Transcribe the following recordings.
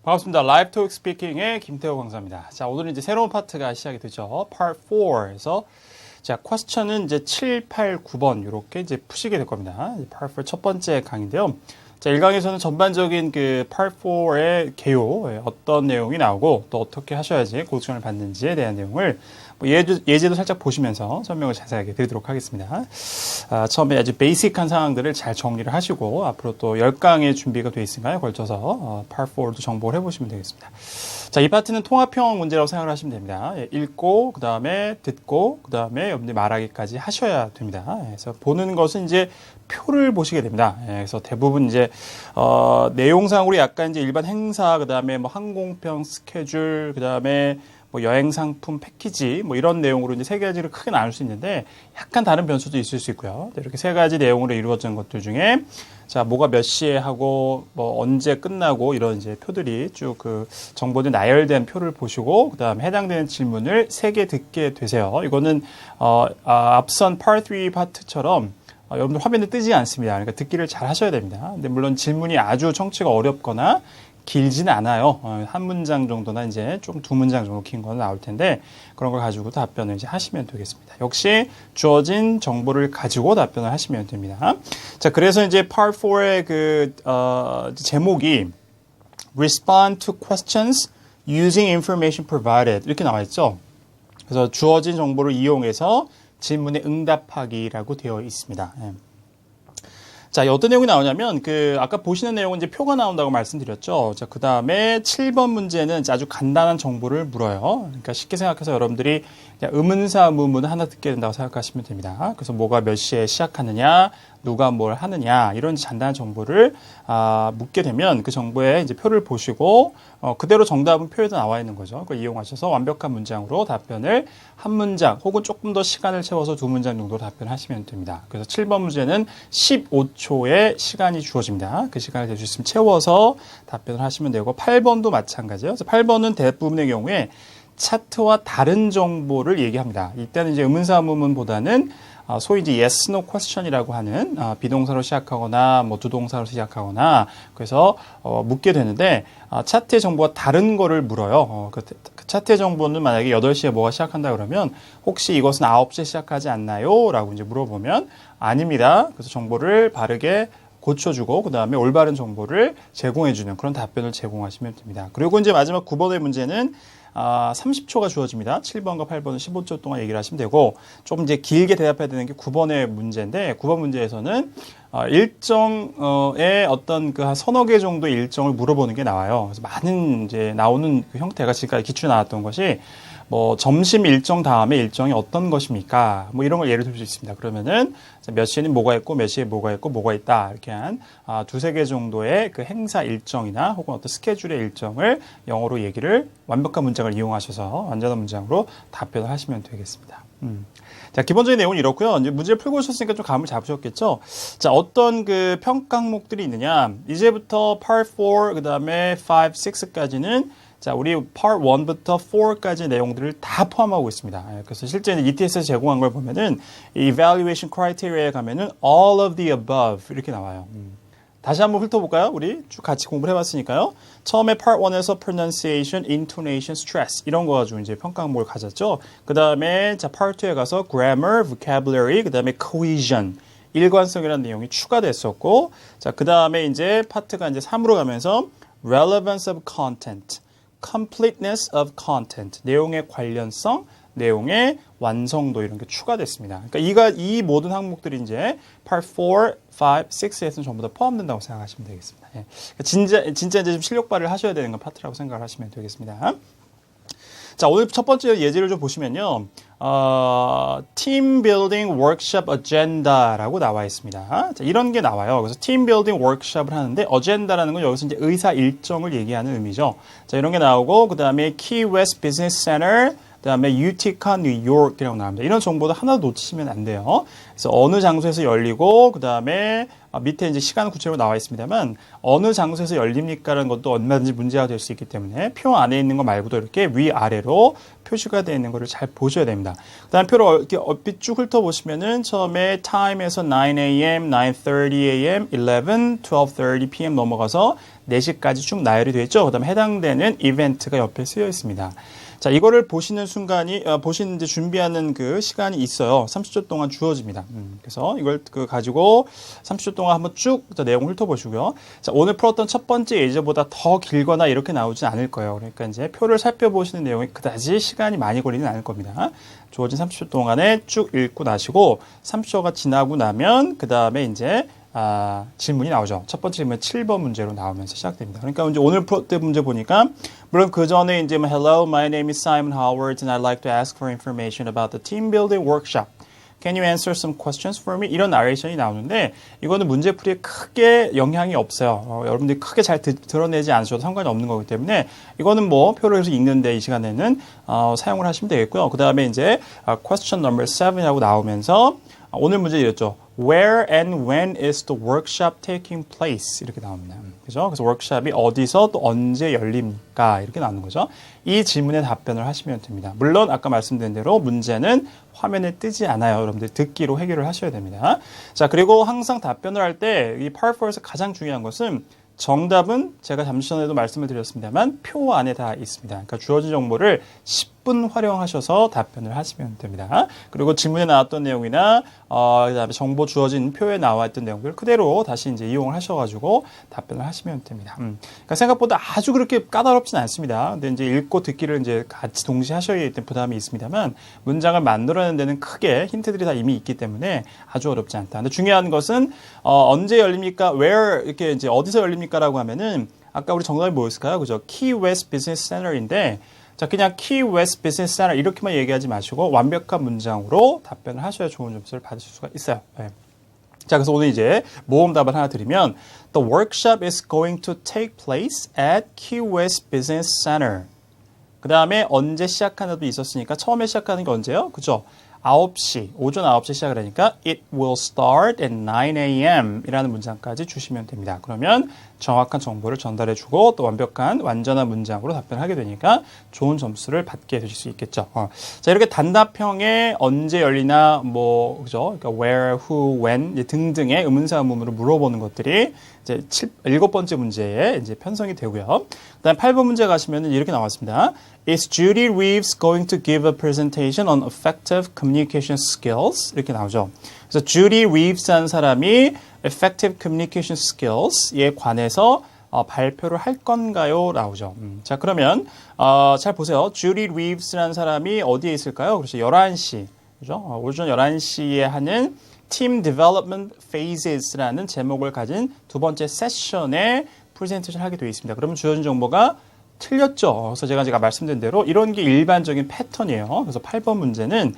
반갑습니다. 라이브 토익 스피킹의 김태호 강사입니다. 자, 오늘은 이제 새로운 파트가 시작이 되죠. Part 4에서 자, 퀘스천은 이제 7, 8, 9번 이렇게 이제 푸시게 될 겁니다. Part 4 첫 번째 강인데요. 자, 1강에서는 전반적인 그 Part 4의 개요, 어떤 내용이 나오고 또 어떻게 하셔야지 고득점을 받는지에 대한 내용을 뭐 예제도 살짝 보시면서 설명을 자세하게 드리도록 하겠습니다. 처음에 아주 베이직한 상황들을 잘 정리를 하시고 앞으로 또 10강의 준비가 돼 있으니까요. 걸쳐서 Part 4도 정복을 해보시면 되겠습니다. 자, 이 파트는 통합형 문제라고 생각을 하시면 됩니다. 읽고, 그 다음에 듣고, 그 다음에 여러분들이 말하기까지 하셔야 됩니다. 그래서 보는 것은 이제 표를 보시게 됩니다. 그래서 대부분 이제, 내용상으로 약간 이제 일반 행사, 그 다음에 뭐 항공편 스케줄, 그 다음에 뭐 여행 상품 패키지 뭐 이런 내용으로 이제 세 가지를 크게 나눌 수 있는데 약간 다른 변수도 있을 수 있고요. 이렇게 세 가지 내용으로 이루어진 것들 중에 자, 뭐가 몇 시에 하고 뭐 언제 끝나고 이런 이제 표들이 쭉 그 정보들 나열된 표를 보시고 그다음에 해당되는 질문을 3개 듣게 되세요. 이거는 앞선 Part 3 파트처럼 여러분들 화면에 뜨지 않습니다. 그러니까 듣기를 잘 하셔야 됩니다. 근데 물론 질문이 아주 청취가 어렵거나 길지는 않아요. 한 문장 정도나 이제 좀 두 문장 정도 긴 건 나올 텐데 그런 걸 가지고 답변을 이제 하시면 되겠습니다. 역시 주어진 정보를 가지고 답변을 하시면 됩니다. 자, 그래서 이제 Part 4의 그 제목이 Respond to questions using information provided 이렇게 나와 있죠. 그래서 주어진 정보를 이용해서 질문에 응답하기라고 되어 있습니다. 자, 어떤 내용이 나오냐면, 아까 보시는 내용은 이제 표가 나온다고 말씀드렸죠. 자, 그 다음에 7번 문제는 아주 간단한 정보를 물어요. 그러니까 쉽게 생각해서 여러분들이 그냥 의문사 문문을 하나 듣게 된다고 생각하시면 됩니다. 그래서 뭐가 몇 시에 시작하느냐, 누가 뭘 하느냐, 이런 간단한 정보를, 묻게 되면 그 정보에 이제 표를 보시고, 그대로 정답은 표에도 나와 있는 거죠. 그걸 이용하셔서 완벽한 문장으로 답변을 한 문장 혹은 조금 더 시간을 채워서 두 문장 정도 답변하시면 됩니다. 그래서 7번 문제는 15초의 시간이 주어집니다. 그 시간을 될 수 있으면 채워서 답변을 하시면 되고 8번도 마찬가지예요. 그래서 8번은 대부분의 경우에 차트와 다른 정보를 얘기합니다. 이때는 이제 의문사문문보다는 소위 이제 yes, no question이라고 하는 비동사로 시작하거나 뭐 두동사로 시작하거나 그래서 묻게 되는데 차트의 정보가 다른 거를 물어요. 그 차트의 정보는 만약에 8시에 뭐가 시작한다 그러면 혹시 이것은 9시에 시작하지 않나요? 라고 이제 물어보면 아닙니다. 그래서 정보를 바르게 고쳐주고 그 다음에 올바른 정보를 제공해주는 그런 답변을 제공하시면 됩니다. 그리고 이제 마지막 9번의 문제는 30초가 주어집니다. 7번과 8번은 15초 동안 얘기를 하시면 되고 좀 이제 길게 대답해야 되는 게 9번의 문제인데 9번 문제에서는 일정의 어떤 그 한 서너 개 정도의 일정을 물어보는 게 나와요. 그래서 많은 이제 나오는 그 형태가 지금까지 기출에 나왔던 것이 뭐 점심 일정 다음에 일정이 어떤 것입니까? 뭐 이런 걸 예를 들 수 있습니다. 그러면은 몇 시에는 뭐가 있고 몇 시에 뭐가 있고 뭐가 있다 이렇게 한 두세 개 정도의 그 행사 일정이나 혹은 어떤 스케줄의 일정을 영어로 얘기를 완벽한 문장을 이용하셔서 완전한 문장으로 답변을 하시면 되겠습니다. 자, 기본적인 내용은 이렇고요. 이제 문제를 풀고 오셨으니까 좀 감을 잡으셨겠죠? 자, 어떤 그 평가 항목들이 있느냐. 이제부터 Part 4, 그 다음에 5, 6까지는 자, 우리 Part 1부터 4까지 내용들을 다 포함하고 있습니다. 그래서 실제 ETS에서 제공한 걸 보면은 Evaluation Criteria에 가면은 All of the above 이렇게 나와요. 다시 한번 훑어볼까요? 우리 쭉 같이 공부를 해봤으니까요. 처음에 Part 1에서 Pronunciation, Intonation, Stress 이런 거 가지고 이제 평가 항목을 가졌죠. 그 다음에 자 Part 2에 가서 Grammar, Vocabulary, 그 다음에 Cohesion 일관성이라는 내용이 추가됐었고, 자 그 다음에 이제 파트가 이제 3으로 가면서 Relevance of Content, Completeness of Content 내용의 관련성, 내용의 완성도 이런 게 추가됐습니다. 그러니까 이 모든 항목들이 이제 Part 4, 5, 6에서는 전부 다 포함된다고 생각하시면 되겠습니다. 예. 진짜 이제 좀 실력 발휘를 하셔야 되는 건 파트라고 생각을 하시면 되겠습니다. 자, 오늘 첫 번째 예제를 좀 보시면요. Team Building Workshop Agenda라고 나와 있습니다. 자, 이런 게 나와요. 그래서 Team Building Workshop을 하는데 Agenda라는 건 여기서 이제 의사 일정을 얘기하는 의미죠. 자, 이런 게 나오고 그 다음에 Key West Business Center 그다음에 유티카 뉴욕이라고 나옵니다. 이런 정보도 하나도 놓치시면 안 돼요. 그래서 어느 장소에서 열리고 그다음에 밑에 이제 시간 구체적으로 나와 있습니다만 어느 장소에서 열립니까라는 것도 얼마든지 문제가 될 수 있기 때문에 표 안에 있는 거 말고도 이렇게 위아래로 표시가 되어 있는 거를 잘 보셔야 됩니다. 그다음 표를 이렇게 얼핏 쭉 훑어보시면은 처음에 time에서 9am, 9:30am, 11, 12:30 p.m. 넘어가서 4시까지 쭉 나열이 되어 있죠. 그다음에 해당되는 이벤트가 옆에 쓰여 있습니다. 자, 이거를 보시는 순간이, 보시는 이제 준비하는 그 시간이 있어요. 30초 동안 주어집니다. 그래서 이걸 가지고 30초 동안 한번 쭉 내용을 훑어보시고요. 자, 오늘 풀었던 첫 번째 예제보다 더 길거나 이렇게 나오진 않을 거예요. 그러니까 이제 표를 살펴보시는 내용이 그다지 시간이 많이 걸리진 않을 겁니다. 주어진 30초 동안에 쭉 읽고 나시고 30초가 지나고 나면 그 다음에 이제 질문이 나오죠. 첫 번째 질문 7번 문제로 나오면서 시작됩니다. 그러니까 이제 오늘 풀었던 문제 보니까 물론 그 전에 이제 Hello, my name is Simon Howard and I'd like to ask for information about the team building workshop. Can you answer some questions for me? 이런 나레이션이 나오는데 이거는 문제풀이에 크게 영향이 없어요. 여러분들이 크게 잘 드러내지 않으셔도 상관이 없는 거기 때문에 이거는 뭐 표를 해서 읽는데 이 시간에는 사용을 하시면 되겠고요. 그 다음에 이제 question number 7이라고 나오면서 오늘 문제 이랬죠. Where and when is the workshop taking place? 이렇게 나옵니다. 그죠? 그래서 워크숍이 어디서 또 언제 열립니까? 이렇게 나오는 거죠. 이 질문에 답변을 하시면 됩니다. 물론 아까 말씀드린 대로 문제는 화면에 뜨지 않아요. 여러분들 듣기로 해결을 하셔야 됩니다. 자, 그리고 항상 답변을 할 때 이 Part 4에서 가장 중요한 것은 정답은 제가 잠시 전에도 말씀을 드렸습니다만 표 안에 다 있습니다. 그러니까 주어진 정보를 10분 활용하셔서 답변을 하시면 됩니다. 그리고 질문에 나왔던 내용이나 그다음에 정보 주어진 표에 나와 있던 내용들 그대로 다시 이제 이용을 하셔가지고 답변을 하시면 됩니다. 그러니까 생각보다 아주 그렇게 까다롭진 않습니다. 근데 이제 읽고 듣기를 이제 같이 동시에 하셔야 되기 때문에 부담이 있습니다만 문장을 만들어내는 데는 크게 힌트들이 다 이미 있기 때문에 아주 어렵지 않다. 근데 중요한 것은 언제 열립니까? Where 이렇게 이제 어디서 열립니까라고 하면은 아까 우리 정답이 뭐였을까요? 그죠? Key West Business Center인데. 자, 그냥 Key West Business Center 이렇게만 얘기하지 마시고 완벽한 문장으로 답변을 하셔야 좋은 점수를 받으실 수가 있어요. 네. 자, 그래서 오늘 이제 모험답을 하나 드리면 The workshop is going to take place at Key West Business Center. 그 다음에 언제 시작하는도 있었으니까 처음에 시작하는 게 언제요? 그죠? 9시, 오전 9시 시작을 하니까 It will start at 9 a.m. 이라는 문장까지 주시면 됩니다. 그러면 정확한 정보를 전달해주고 또 완전한 문장으로 답변을 하게 되니까 좋은 점수를 받게 되실 수 있겠죠. 자, 이렇게 단답형에 언제 열리나 뭐 그죠? 그러니까 where, who, when 등등의 의문사 의문으로 물어보는 것들이 이제 7번째 문제에 이제 편성이 되고요. 그다음 8번 문제 가시면 이렇게 나왔습니다. Is Judy Reeves going to give a presentation on effective communication skills? 이렇게 나오죠. 그래서 Judy Reeves라는 사람이 effective communication skills에 관해서 발표를 할 건가요? 나오죠. 자, 그러면 잘 보세요. Judy Reeves라는 사람이 어디에 있을까요? 그래서 11시, 그죠? 오전 11시에 하는 Team Development Phases라는 제목을 가진 두 번째 세션에 프레젠테이션을 하게 되어 있습니다. 그러면 주어진 정보가 틀렸죠. 그래서 제가 말씀드린 대로 이런 게 일반적인 패턴이에요. 그래서 8번 문제는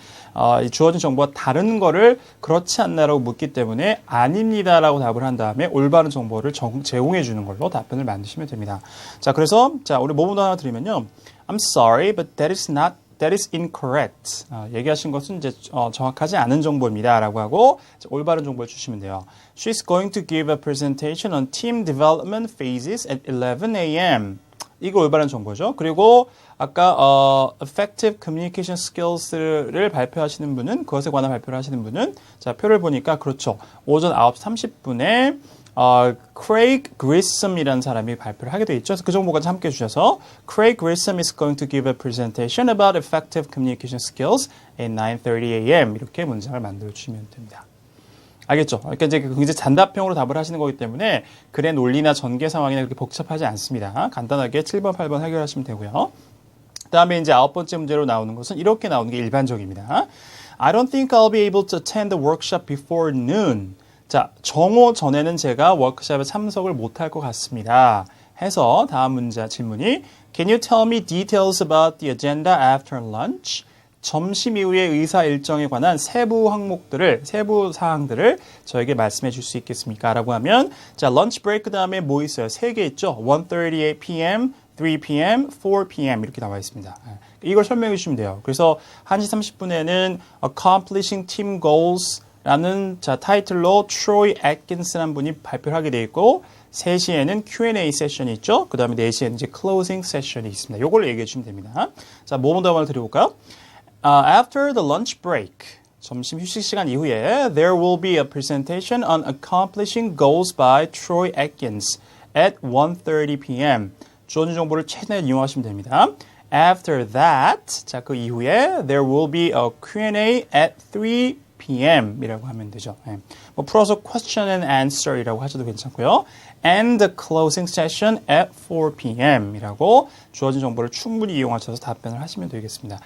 주어진 정보가 다른 거를 그렇지 않나라고 묻기 때문에 아닙니다라고 답을 한 다음에 올바른 정보를 제공해 주는 걸로 답변을 만드시면 됩니다. 자, 그래서 우리 모범도 하나 드리면요. I'm sorry, but that is incorrect. 얘기하신 것은 이제 정확하지 않은 정보입니다라고 하고 올바른 정보를 주시면 돼요. She's going to give a presentation on team development phases at 11 a.m. 이거 올바른 정보죠. 그리고 아까 effective communication skills를 발표하시는 분은 그것에 관한 발표를 하시는 분은 자, 표를 보니까 그렇죠. 오전 9시 30분에 Craig Grissom이라는 사람이 발표를 하게 돼 있죠. 그래서 그 정보까지 함께 주셔서 Craig Grissom is going to give a presentation about effective communication skills at 9:30 a.m. 이렇게 문장을 만들어 주시면 됩니다. 알겠죠? 그러니까 이제 굉장히 단답형으로 답을 하시는 거기 때문에 글의 논리나 전개 상황이나 그렇게 복잡하지 않습니다. 간단하게 7번, 8번 해결하시면 되고요. 그 다음에 이제 9번째 문제로 나오는 것은 이렇게 나오는 게 일반적입니다. I don't think I'll be able to attend the workshop before noon. 자, 정오 전에는 제가 워크숍에 참석을 못할 것 같습니다. 해서 다음 문제 질문이 Can you tell me details about the agenda after lunch? 점심 이후의 의사 일정에 관한 세부 사항들을 저에게 말씀해 줄 수 있겠습니까? 라고 하면, 자, 런치 브레이크 다음에 뭐 있어요? 3개 있죠? 1:38 p.m., 3 p.m., 4 p.m. 이렇게 나와 있습니다. 이걸 설명해 주시면 돼요. 그래서 1시 30분에는 Accomplishing Team Goals 라는 타이틀로 트로이 애킨스라는 분이 발표를 하게 되어 있고 3시에는 Q&A 세션이 있죠. 그 다음에 4시에는 이제 클로징 세션이 있습니다. 이걸 얘기해 주시면 됩니다. 자, 모범 답안을 드려볼까요? After the lunch break, 점심 휴식 시간 이후에 there will be a presentation on accomplishing goals by Troy Atkins at 1:30 p.m. 주어진 정보를 최대한 이용하시면 됩니다. After that, 자, 그 이후에 there will be a Q&A at 3 p.m. 이라고 하면 되죠. 뭐 풀어서 question and answer 이라고 하셔도 괜찮고요. And the closing session at 4 p.m. 이라고 주어진 정보를 충분히 이용하셔서 답변을 하시면 되겠습니다.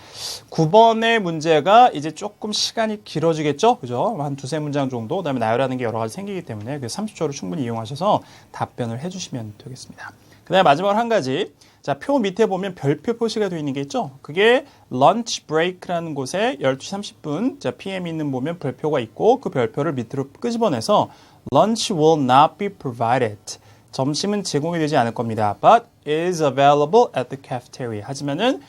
9번의 문제가 이제 조금 시간이 길어지겠죠? 그죠? 한 두세 문장 정도, 그 다음에 나열하는 게 여러 가지 생기기 때문에 30초를 충분히 이용하셔서 답변을 해주시면 되겠습니다. 그 다음에 마지막으로 한 가지. 자, 표 밑에 보면 별표 표시가 되어 있는 게 있죠? 그게 lunch break라는 곳에 12시 30분, 자, PM 있는 보면 별표가 있고 그 별표를 밑으로 끄집어내서 lunch will not be provided. 점심은 제공이 되지 않을 겁니다. But is available at the cafeteria. 하지만은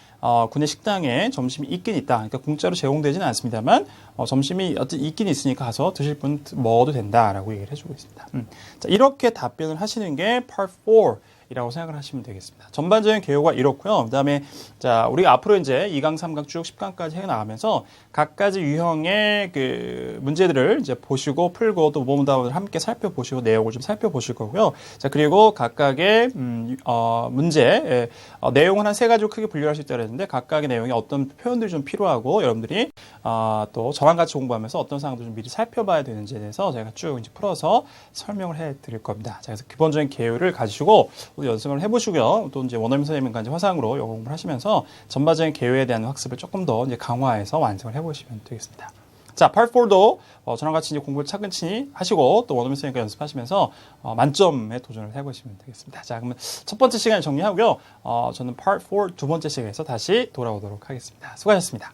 군내 식당에 점심이 있긴 있다. 그러니까 공짜로 제공되지는 않습니다만 점심이 어쨌든 있긴 있으니까 가서 드실 분 먹어도 된다라고 얘기를 해주고 있습니다. 자, 이렇게 답변을 하시는 게 Part 4. 이라고 생각을 하시면 되겠습니다. 전반적인 개요가 이렇고요. 그 다음에 자, 우리가 앞으로 이제 2강, 3강 쭉 10강까지 해 나가면서 각가지 유형의 그 문제들을 이제 보시고 풀고 또 모범답안을 함께 살펴보시고 내용을 좀 살펴보실 거고요. 자, 그리고 각각의 문제 내용은 한 3가지로 크게 분류할 수 있다고 했는데 각각의 내용에 어떤 표현들이 좀 필요하고 여러분들이 또 저랑 같이 공부하면서 어떤 사항들 좀 미리 살펴봐야 되는지에 대해서 제가 쭉 이제 풀어서 설명을 해 드릴 겁니다. 자, 그래서 기본적인 개요를 가지시고 연습을 해보시고요. 또 이제 원어민 선생님과 이제 화상으로 영어 공부를 하시면서 전반적인 개요에 대한 학습을 조금 더 이제 강화해서 완성을 해보시면 되겠습니다. 자, Part 4도 저랑 같이 이제 공부를 차근히 하시고 또 원어민 선생님과 연습하시면서 만점에 도전을 해보시면 되겠습니다. 자, 그러면 첫 번째 시간 정리하고요. 저는 Part 4 두 번째 시간에서 다시 돌아오도록 하겠습니다. 수고하셨습니다.